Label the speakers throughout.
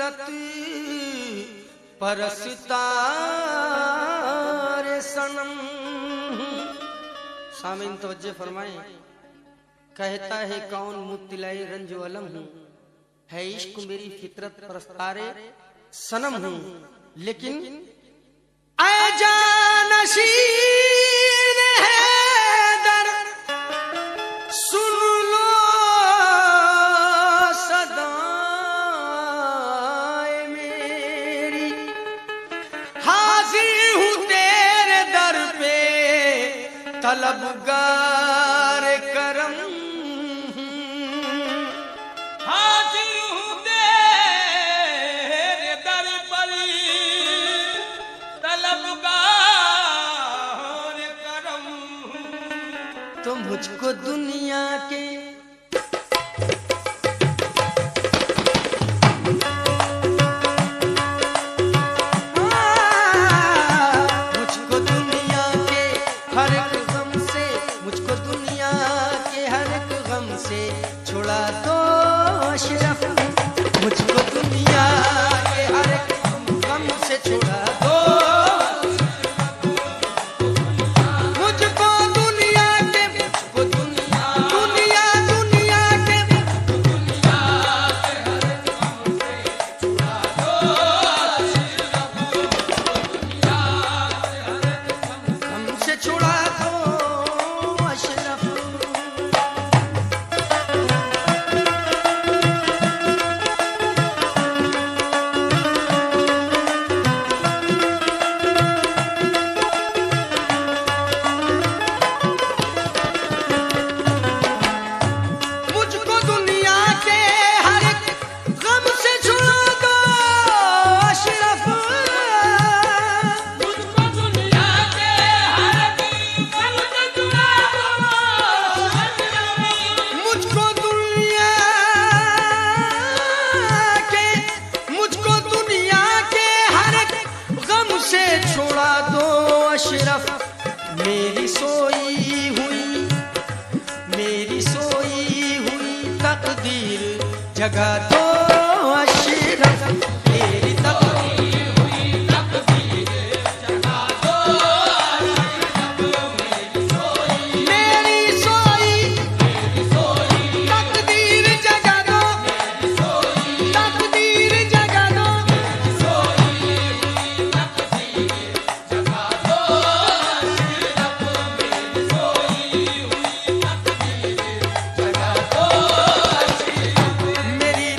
Speaker 1: फितरत परसता रे सनम। सामीन तवज्जो फरमाएं। कहता है कौन मुब्तिलाई रंजो अलम हूँ, है इश्क मेरी फितरत परस्तारे सनम हूँ। लेकिन ऐ जानशीन हैदर सुन लो सदाएं मेरी, हाजिर हूँ तेरे दर पे तलबगार करम। तो मुझको दुनिया के मुझको दुनिया के हर एक गम से, मुझको दुनिया के हर एक गम से छुड़ा दो अशरफ। मुझको दुनिया के हर एक गम से छुड़ा दो। मेरी सोई हुई तकदीर जगा दो अशरफ। मेरी तकदीर हुई तकदीर जगा दो अशरफ। मेरी सोई तकदीर जगा दो, तकदीर जगा दो। मेरी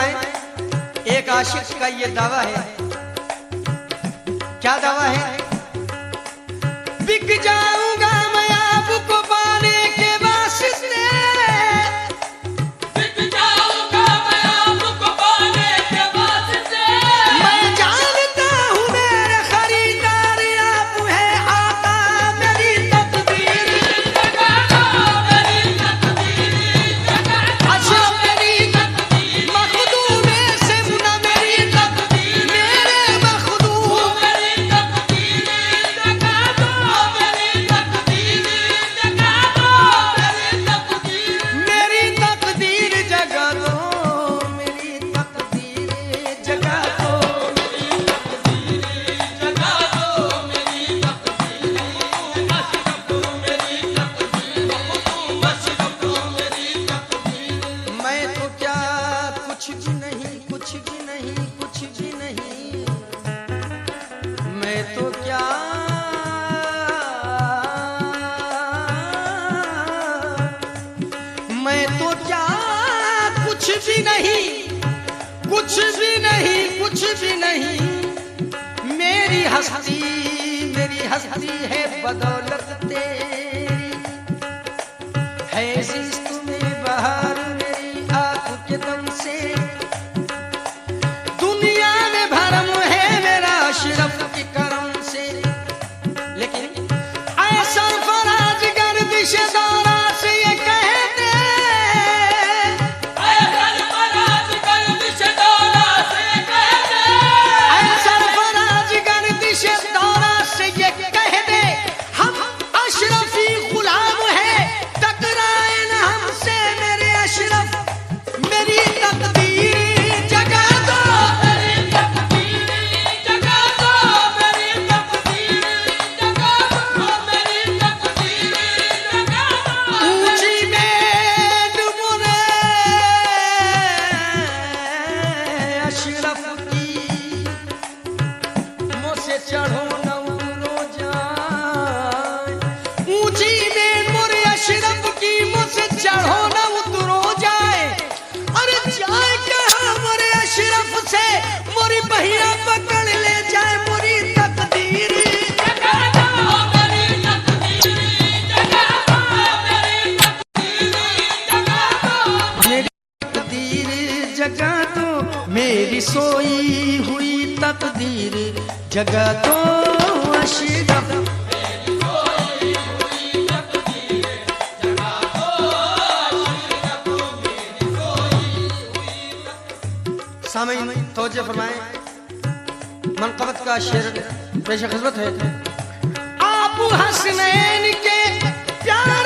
Speaker 1: फरमाएं, एक आशिक का ये दावा है, क्या दावा है? बिक जाऊंगा मैं आपको पाने के वास्ते,
Speaker 2: बिक जाऊंगा मैं आपको पाने के वास्ते।
Speaker 1: मैं जानता हूँ मेरे खरीदार आप है आका, मेरी तकदीर
Speaker 2: जगा दो मेरी तकदीर, जगा दो
Speaker 1: अशरफ मेरी मखदूम से मुना मेरी तकदीर, मेरे मखदूम
Speaker 2: मेरी तकदीर, जगा दो मेरी तकदीर, जगा दो मेरी तकदीर।
Speaker 1: मेरी तकदीर जगा दो, मेरी तकदीर जगा दो,
Speaker 2: जगा दो मेरी तकदीर, अशरफ मेरी तकदीर, अशरफ मेरी तकदीर।
Speaker 1: मैं तो क्या कुछ भी नहीं, कुछ भी नहीं, कुछ भी नहीं, मैं तो क्या मैं तो क्या कुछ भी नहीं, कुछ भी नहीं, कुछ भी नहीं, मेरी हस्ती है बदौलत तेरी, है जिस्त में बहार मेरी आंखों के दम से, दुनिया में भरम है मेरा अशरफ के करम से। लेकिन ऐसा फराज गर्दिश दौरा से ये कहते,
Speaker 2: ऐसा फराज गर्दिश दौरा से कहते,
Speaker 1: ऐसा फराज गर्दिश दौरा से ये कहते, हम अशरफी गुलाम है, टकराए न हमसे मेरे अशरफ, मेरी तकदीर जगा दो,
Speaker 2: मेरी तकदीर जगा दो, मेरी तकदीर जगा दो, मेरी तकदीर जगा दो।
Speaker 1: ऊंची मेड मुने अशरफ की, मुझसे चढ़ो न उतरो जाए, ऊंची मेड मुरे अशरफ की, मुझसे चढ़ो न उतरो जाए, अरे जाए कहाँ मोरे अशरफ से, मोरी बहिया पकड़ ले जाए, मोरी तकदीर
Speaker 2: जगा दो मेरी तकदीर, जगा दो मेरी तकदीर, जगा दो।
Speaker 1: मेरी तकदीर जगा दो, मेरी सोई हुई तकदीर जगा दो अशरफ। सामीन तवज्जो फरमाएं, मनक़बत का शेर पेश खिदमत है। आप हसनैन के प्यार